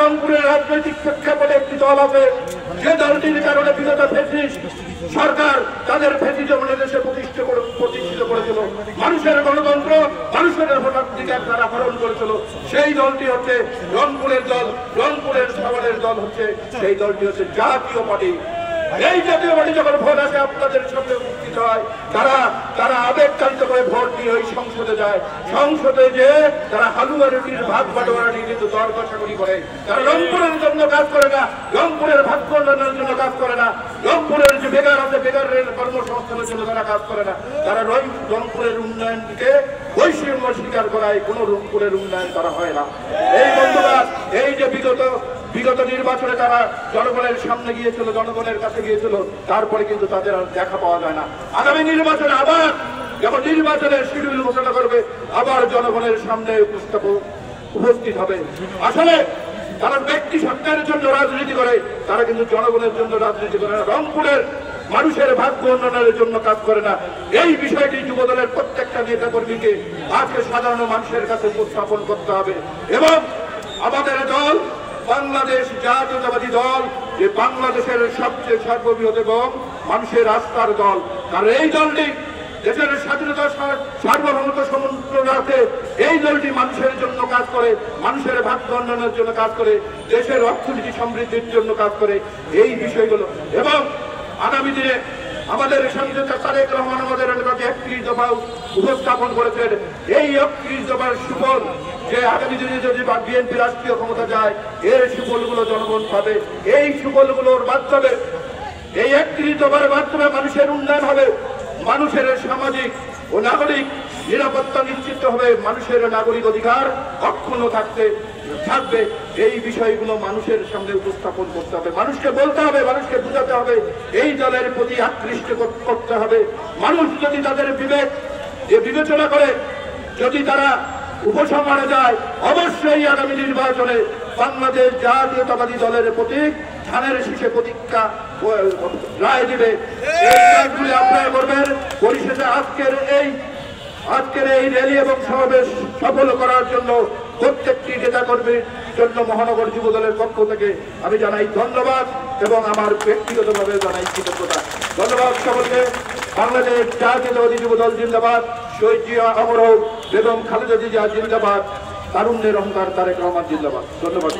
রংপুরের রাজনৈতিক প্রেক্ষাপটে একটি দল আছে যে দলটির কারণে বিগত ফ্যাসিস্ট সরকার তাদের ফ্যাসিজম দেশে প্রতিষ্ঠিত করেছিল, মানুষের গণতন্ত্র, মানুষের ভোটাধিকার তারা হরণ করেছিল। সেই দলটি হচ্ছে রংপুরের দল, রংপুরের সওয়ালের দল হচ্ছে সেই দলটি হচ্ছে জাতীয় পার্টি। এই জাতীয় পার্টি যখন ভোট আসে আপনাদের সামনে উপস্থিত হয়, তারা আবেগতাড়িত করে ভোট দিয়ে ওই সংসদে যায়। সংসদে যে তারা হালুয়া রুটির ভাগ বাটোয়ারা নিয়ে কিন্তু দর কষাকষি করে। তারা রংপুরের জন্য কাজ করে না, রংপুরের ভাগ্য উন্নয়নের জন্য কাজ করে না, রংপুরের যে বেকার আছে বেকারের কর্মসংস্থানের জন্য তারা কাজ করে না। তারা রংপুরের উন্নয়নকে বৈষম্য স্বীকার করায় কোন রংপুরের উন্নয়ন করা হয় না। এই বন্ধুরা, এই যে বিগত নির্বাচনে তারা জনগণের সামনে গিয়েছিল, জনগণের কাছে গিয়েছিল, তারপরে কিন্তু তাদের আর দেখা পাওয়া যায় না। আগামী নির্বাচনে আবার যখন নির্বাচনের শিডিউল ঘোষণা করবে, আবার জনগণের সামনে উপস্থিত হবে। আসলে তারা ব্যক্তি সরকারের জন্য রাজনীতি করে, তারা কিন্তু জনগণের জন্য রাজনীতি করে না, রংপুরের মানুষের ভাগ্য উন্নয়নের জন্য কাজ করে না। এই বিষয়টি যুবদলের প্রত্যেকটা নেতা কর্মীকে আজকে সাধারণ মানুষের কাছে উপস্থাপন করতে হবে। এবং আমাদের দল বাংলাদেশ জাতীয়তাবাদী দল, যে বাংলাদেশের সবচেয়ে সর্ববৃহৎ এবং মানুষের আস্থার দল, কারণ এই দলটি দেশের স্বাধীনতা সার্বভৌমত্ব সমুন্নত রাখে। এই দলটি মানুষের জন্য কাজ করে, মানুষের ভাগ্য উন্নয়নের জন্য কাজ করে, দেশের অর্থনীতি সমৃদ্ধির জন্য কাজ করে। এই বিষয়গুলো এবং আগামী দিনে আমাদের সংসদ তারেক রহমান আমাদের কাছে 31 দফা উপস্থাপন করেছেন। এই 31 দফার সুফল যে আগামী দিনে যদি বিএনপি রাষ্ট্রীয় ক্ষমতা যায়, এর সুফলগুলো জনগণ পাবে। এই সুফলগুলোর মাধ্যমে, এই 31 দফার মাধ্যমে মানুষের উন্নয়ন হবে, মানুষের সামাজিক ও নাগরিক নিরাপত্তা নিশ্চিত হবে, মানুষের নাগরিক অধিকার অক্ষুণ্ণ থাকবে। এই বিষয়গুলো মানুষের সামনে উপস্থাপন করতে হবে, মানুষকে বলতে হবে, মানুষকে বোঝাতে হবে, এই দলের প্রতি আকৃষ্ট করতে হবে। মানুষ যদি তাদের বিবেচনা করে, যদি তারা উপসংহারে যায়, অবশ্যই আগামী নির্বাচনে বাংলাদেশ জাতীয়তাবাদী দলের প্রতীক ধানের শীষে প্রতীক্ষা রায় দিবে। আপনারা করবেন। পরিশেষে আজকের এই র্যালি এবং সমাবেশ সফল করার জন্য প্রত্যেকটি নেতা কর্মীর জন্য মহানগর যুব দলের পক্ষ থেকে আমি জানাই ধন্যবাদ এবং আমার ব্যক্তিগতভাবে জানাই কৃতজ্ঞতা। ধন্যবাদ সকলকে। বাংলাদেশ জাতীয়তাবাদী যুব দল জিন্দাবাদ, শহীদ জিয়া অমর হোক, বেগম খালেদা জিয়া জিন্দাবাদ, তারুণ্যের অহংকার তারেক রহমান জিন্দাবাদ। ধন্যবাদ।